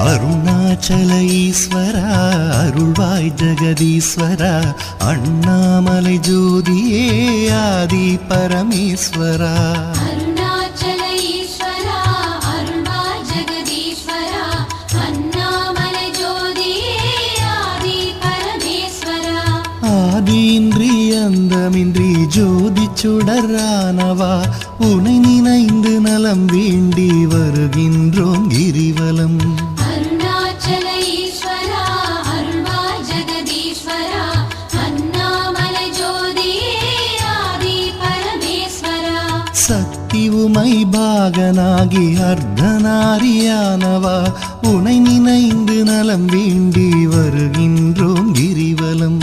அருணாச்சல ஈஸ்வரா அருள்வாய் ஜெகதீஸ்வரா அண்ணாமலை ஜோதியே ஆதி பரமேஸ்வரா ஆதியின்றி அந்தமின்றி ஜோதி சுடரானவா உனை நினைந்து நலம் வேண்டி வருகின்றோம் கிரிவலம். அருணாச்சல ஈஸ்வரா அருள்வாய் ஜெகதீஸ்வரா அண்ணாமலை ஜோதியே ஆதி பரமேஸ்வரா. சக்தி உமை பாகனாகி அர்த்தநாரியானவா உனை நினைந்து நலம் வேண்டி வருகின்றோம் கிரிவலம்.